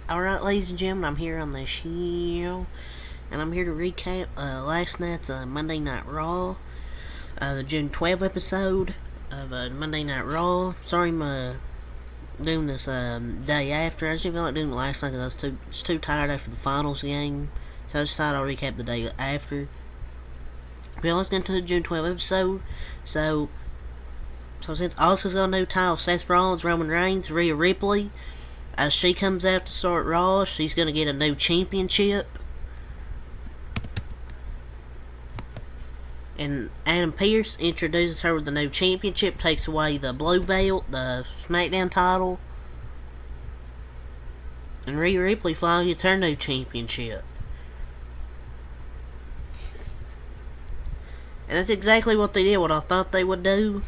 Alright, ladies and gentlemen, I'm here on the show, and I'm here to recap last night's Monday Night Raw, the June 12th episode of Monday Night Raw. Sorry I'm doing this day after. I just didn't feel like doing it last night because I was too tired after the finals game, so I decided I'll recap the day after. But let's get into the June 12th episode. So since Asuka's got a new title, Seth Rollins, Roman Reigns, Rhea Ripley, as she comes out to start Raw, she's going to get a new championship. And Adam Pearce introduces her with the new championship, takes away the blue belt, the SmackDown title. And Rhea Ripley finally gets her new championship. And that's exactly what they did, what I thought they would do.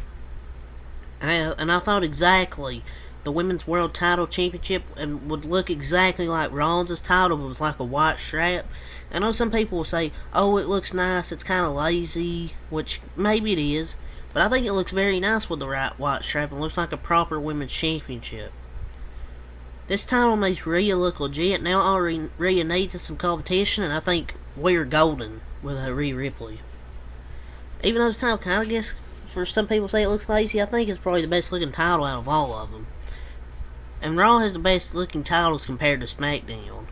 And I thought exactly the Women's World Title Championship and would look exactly like Rollins' title, but with like a white strap. I know some people will say, oh, it looks nice, it's kind of lazy, which maybe it is, but I think it looks very nice with the right white strap and looks like a proper Women's Championship. This title makes Rhea look legit. Now all Rhea needs is some competition, and I think we're golden with Rhea Ripley. Even though this title kind of gets, for some people say it looks lazy, I think it's probably the best looking title out of all of them. And Raw has the best looking titles compared to SmackDown.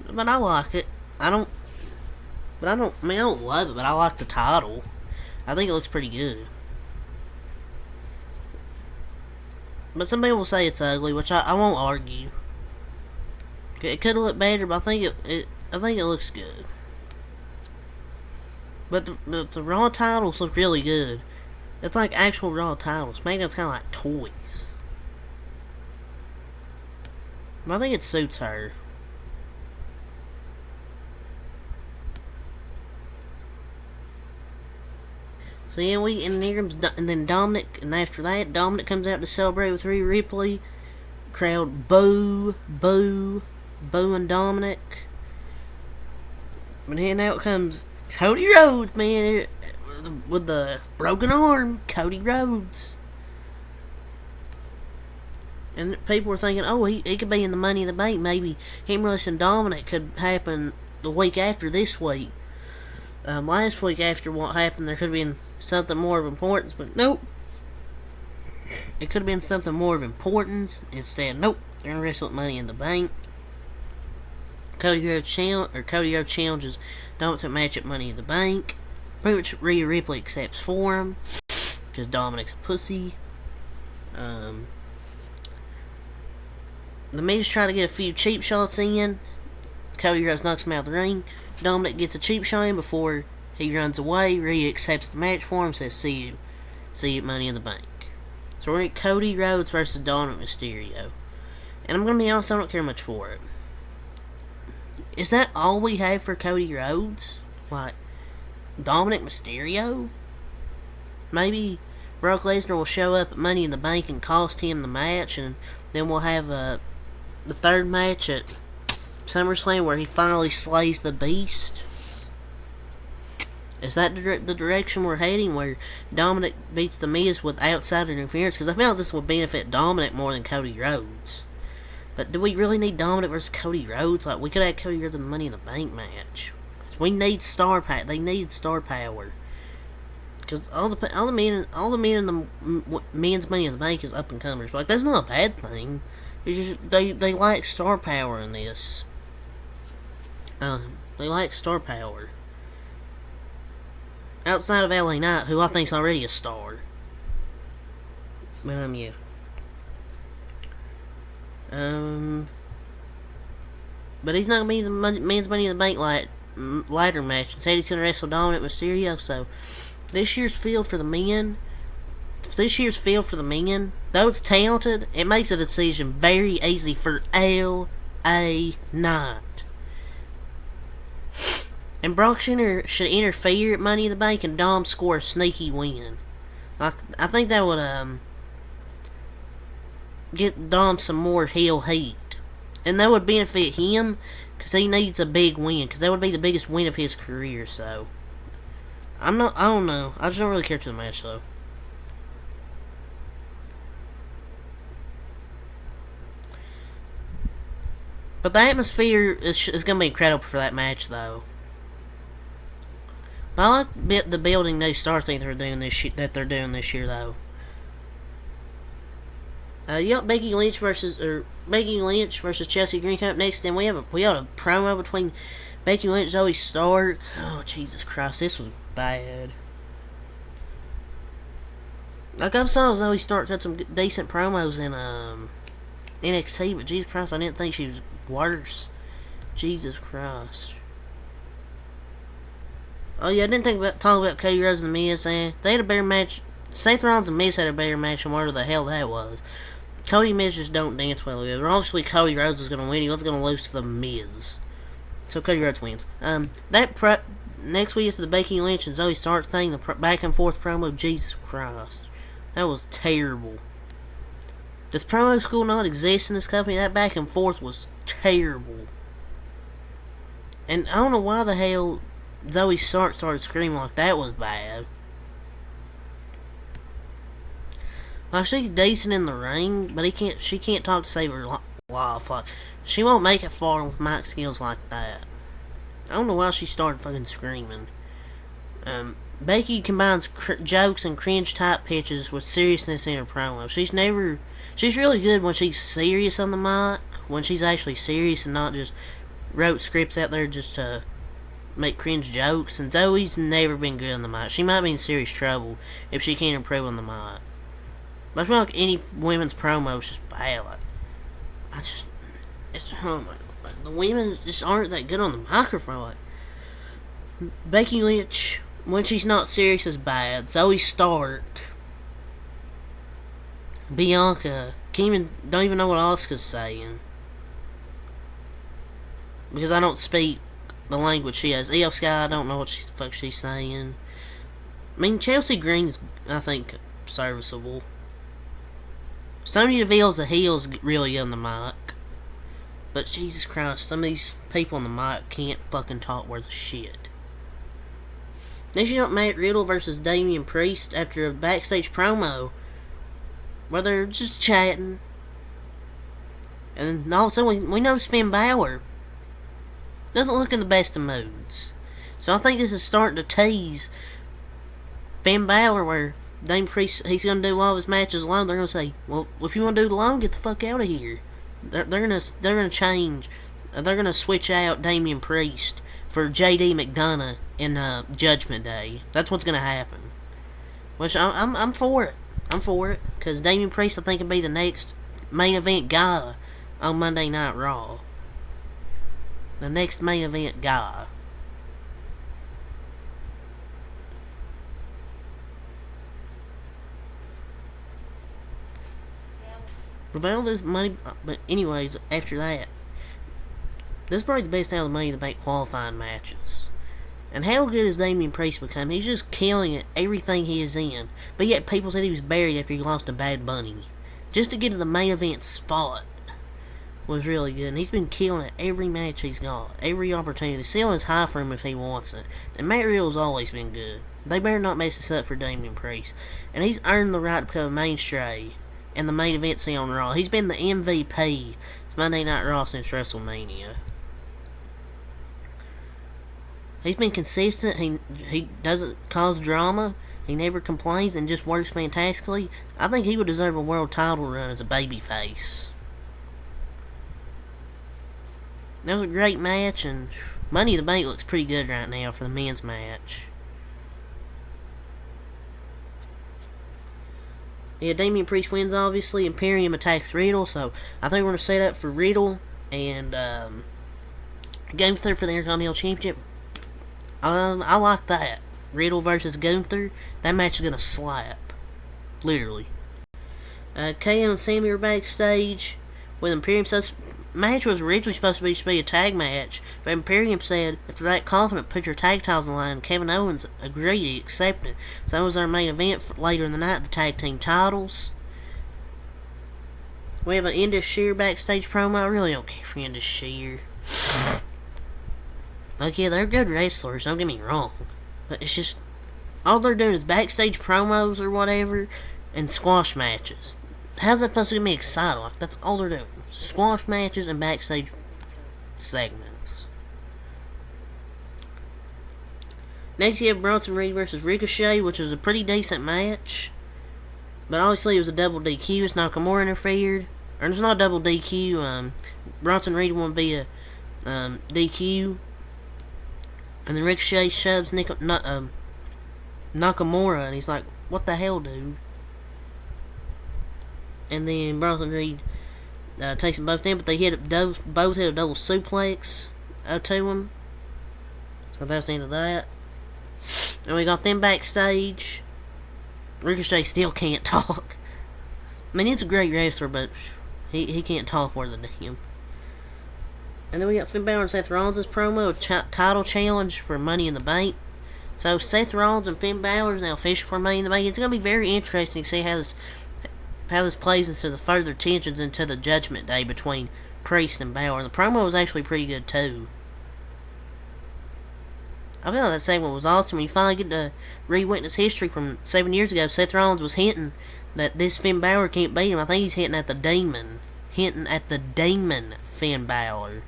But I like it. I don't love it, but I like the title. I think it looks pretty good. But some people say it's ugly, which I won't argue. It could have looked better, but I think it looks good. But the Raw titles look really good. It's like actual Raw titles. SmackDown's kind of like toys. But I think it suits her. So yeah, and then Dominic, and after that, Dominic comes out to celebrate with Rhea Ripley. Crowd boo, booing Dominic. But then out comes Cody Rhodes, man, with the broken arm, Cody Rhodes. And people were thinking, oh, he could be in the Money in the Bank. Maybe him versus Dominic could happen the week after this week. Last week after what happened, there could have been something more of importance, but nope. It could have been something more of importance. Instead, nope. They're going to wrestle at Money in the Bank. Cody Rhodes challenges Dominic to match at Money in the Bank. Pretty much Rhea Ripley accepts for him, because Dominic's a pussy. The Miz try to get a few cheap shots in. Cody Rhodes knocks him out of the ring. Dominic gets a cheap shot in before he runs away. Rhea accepts the match for him, says see you at Money in the Bank. So we're at Cody Rhodes versus Dominic Mysterio. And I'm going to be honest, I don't care much for it. Is that all we have for Cody Rhodes? Like, Dominic Mysterio? Maybe Brock Lesnar will show up at Money in the Bank and cost him the match, and then we'll have the third match at SummerSlam where he finally slays the Beast. Is that the direction we're heading, where Dominic beats The Miz with outside interference? Because I feel like this will benefit Dominic more than Cody Rhodes. But do we really need Dominic versus Cody Rhodes? Like, we could have Cody Rhodes in the Money in the Bank match. We need star power. They need star power. Because all the men in the men's Money in the Bank is up and comers. Like, that's not a bad thing. It's just they lack star power in this. They lack star power. Outside of LA Knight, who I think's already a star. But yeah. But he's not gonna be in the men's Money in the Bank ladder match. Instead, he's gonna wrestle Dominic Mysterio. So this year's field for the men, though it's talented, it makes a decision very easy for LA Knight. And Brock should interfere at Money in the Bank and Dom score a sneaky win. I think that would get Dom some more heel heat. And that would benefit him, because he needs a big win, because that would be the biggest win of his career, so. I don't know. I just don't really care for the match, though. But the atmosphere is going to be incredible for that match, though. But I like the building new star thing they're doing this year, though. You got Becky Lynch versus Chelsea Green coming up next. Then we had a promo between Becky Lynch, Zoe Stark. Oh Jesus Christ, this was bad. Like I saw Zoe Stark had some decent promos in NXT, but Jesus Christ, I didn't think she was worse. Jesus Christ. Oh yeah, I didn't talk about Cody Rhodes and The Miz. They had a better match. Seth Rollins and Miz had a better match than whatever the hell that was. Cody and Miz just don't dance well together. Obviously, Cody Rhodes was going to win. He was going to lose to The Miz. So Cody Rhodes wins. Next week is the Becky Lynch and Zoe Stark thing. The back and forth promo. Jesus Christ. That was terrible. Does promo school not exist in this company? That back and forth was terrible. And I don't know why the hell Zoe Stark started screaming like that was bad. Like, she's decent in the ring, but she can't talk to save her life. Like, she won't make it far with mic skills like that. I don't know why she started fucking screaming. Becky combines jokes and cringe type pitches with seriousness in her promo. She's really good when she's serious on the mic, when she's actually serious and not just wrote scripts out there just to make cringe jokes. And Zoe's never been good on the mic. She might be in serious trouble if she can't improve on the mic. But I feel like any women's promo is just bad. Like, the women just aren't that good on the microphone. Like, Becky Lynch, when she's not serious, is bad. Zoe Stark, Bianca, don't even know what Asuka's saying because I don't speak the language she has. Io Sky, I don't know what the fuck she's saying. I mean, Chelsea Green's, I think, serviceable. Sonya Deville's a heel's really on the mic. But Jesus Christ, some of these people on the mic can't fucking talk worth a shit. Next, you got Matt Riddle versus Damian Priest after a backstage promo where they're just chatting. And all of a sudden, we know Finn Balor doesn't look in the best of moods. So I think this is starting to tease Finn Balor where Damian Priest, he's going to do all of his matches alone. They're going to say, well, if you want to do it alone, get the fuck out of here. They're going to change. They're going to switch out Damian Priest for JD McDonough in Judgment Day. That's what's going to happen. Which I'm for it. I'm for it. Because Damian Priest, I think, will be the next main event guy on Monday Night Raw. The next main event guy. With all this money, but anyways, after that, this is probably the best out of the Money to Bank qualifying matches. And how good has Damian Priest become? He's just killing it, everything he is in. But yet people said he was buried after he lost to Bad Bunny. Just to get to the main event spot was really good. And he's been killing it every match he's got, every opportunity. Selling his high for him if he wants it. And Matt Riddle's always been good. They better not mess this up for Damian Priest. And he's earned the right to become a mainstay and the main event scene on Raw. He's been the MVP of Monday Night Raw since WrestleMania. He's been consistent. He doesn't cause drama. He never complains and just works fantastically. I think he would deserve a world title run as a babyface. That was a great match, and Money in the Bank looks pretty good right now for the men's match. Yeah, Damian Priest wins, obviously. Imperium attacks Riddle, so I think we're going to set up for Riddle and Gunther for the Intercontinental Championship. I like that. Riddle versus Gunther. That match is going to slap. Literally. KO and Sammy are backstage with Imperium. So this match was originally supposed to be a tag match, but Imperium said, if they're that confident, put your tag titles on the line. Kevin Owens agreed, he accepted. So that was our main event for later in the night, the tag team titles. We have an Indus Sheer backstage promo. I really don't care for Indus Sheer. Like, yeah, they're good wrestlers, don't get me wrong. But it's just, all they're doing is backstage promos or whatever, and squash matches. How's that supposed to get me excited? Like, that's all they're doing. Squash matches and backstage segments. Next, you have Bronson Reed versus Ricochet, which was a pretty decent match. But obviously, it was a double DQ. It's Nakamura interfered. Or it's not a double DQ. Bronson Reed won't be a DQ. And then Ricochet shoves Nakamura, and he's like, what the hell, dude? And then Bronson Reed takes them both in, but they both hit a double suplex to him. So that's the end of that. And we got them backstage. Ricochet still can't talk. I mean, he's a great wrestler, but he can't talk worth a damn. And then we got Finn Balor and Seth Rollins' promo, a title challenge for Money in the Bank. So Seth Rollins and Finn Balor is now official for Money in the Bank. It's going to be very interesting to see how this plays into the further tensions into the Judgment Day between Priest and Balor. And the promo was actually pretty good too. I feel like that segment was awesome. When you finally get to re-witness history from 7 years ago, Seth Rollins was hinting that this Finn Balor can't beat him. I think he's hinting at the demon. Finn Balor.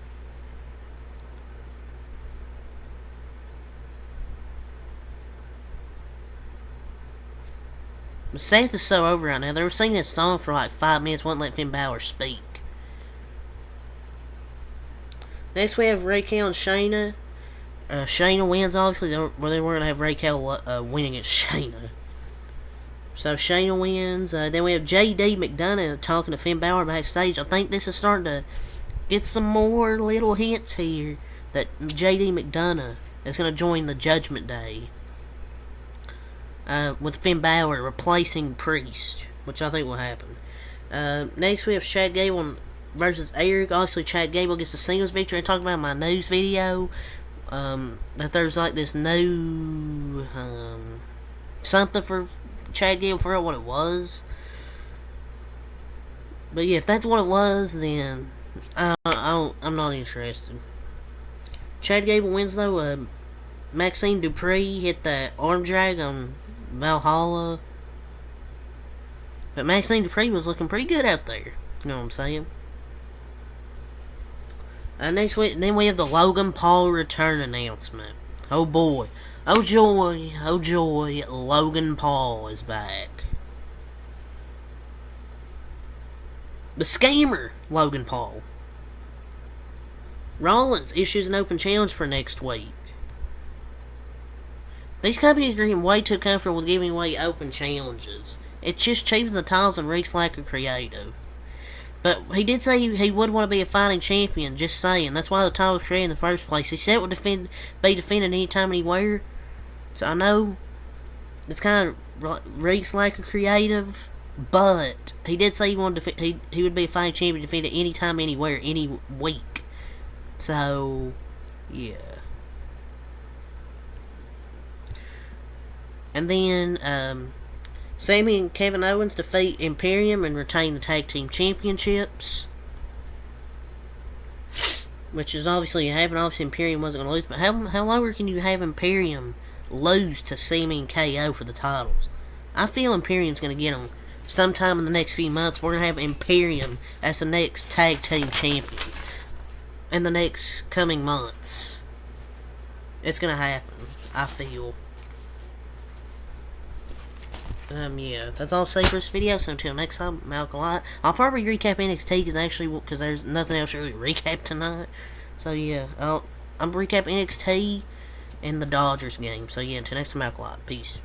But Seth is so over right now. They were singing this song for like 5 minutes, wouldn't let Finn Balor speak. Next we have Raquel and Shayna. Shayna wins, obviously. They weren't going to have Raquel win against Shayna. So Shayna wins. Then we have J.D. McDonough talking to Finn Balor backstage. I think this is starting to get some more little hints here that J.D. McDonough is going to join the Judgment Day. With Finn Balor replacing Priest, which I think will happen. Next we have Chad Gable versus Eric. Obviously Chad Gable gets the singles victory. I talked about in my news video that there's like this new something for Chad Gable. I forgot what it was. But yeah, if that's what it was, then I'm not interested. Chad Gable wins though. Maxine Dupree hit that arm drag on Valhalla. But Maxine Dupree was looking pretty good out there. You know what I'm saying? Next week, then we have the Logan Paul return announcement. Oh boy. Oh joy. Oh joy. Logan Paul is back. The scammer, Logan Paul. Rollins issues an open challenge for next week. These companies are getting way too comfortable with giving away open challenges. It just cheapens the titles and reeks like a creative. But he did say he would want to be a fighting champion, just saying. That's why the title was created in the first place. He said it would be defended anytime, anywhere. So I know it's kind of reeks like a creative, but he did say he wanted he would be a fighting champion defended anytime, anywhere, any week. So, yeah. And then, Sami and Kevin Owens defeat Imperium and retain the tag team championships. Which is obviously happening. Obviously, Imperium wasn't going to lose. But how longer can you have Imperium lose to Sami and KO for the titles? I feel Imperium's going to get them sometime in the next few months. We're going to have Imperium as the next tag team champions in the next coming months. It's going to happen, I feel. Yeah, that's all I'll say for this video, so until next time, Malcolm. I'll probably recap NXT, because there's nothing else really to recap tonight. So yeah, I'm going to recap NXT and the Dodgers game. So yeah, until next time, Malcolm. Peace.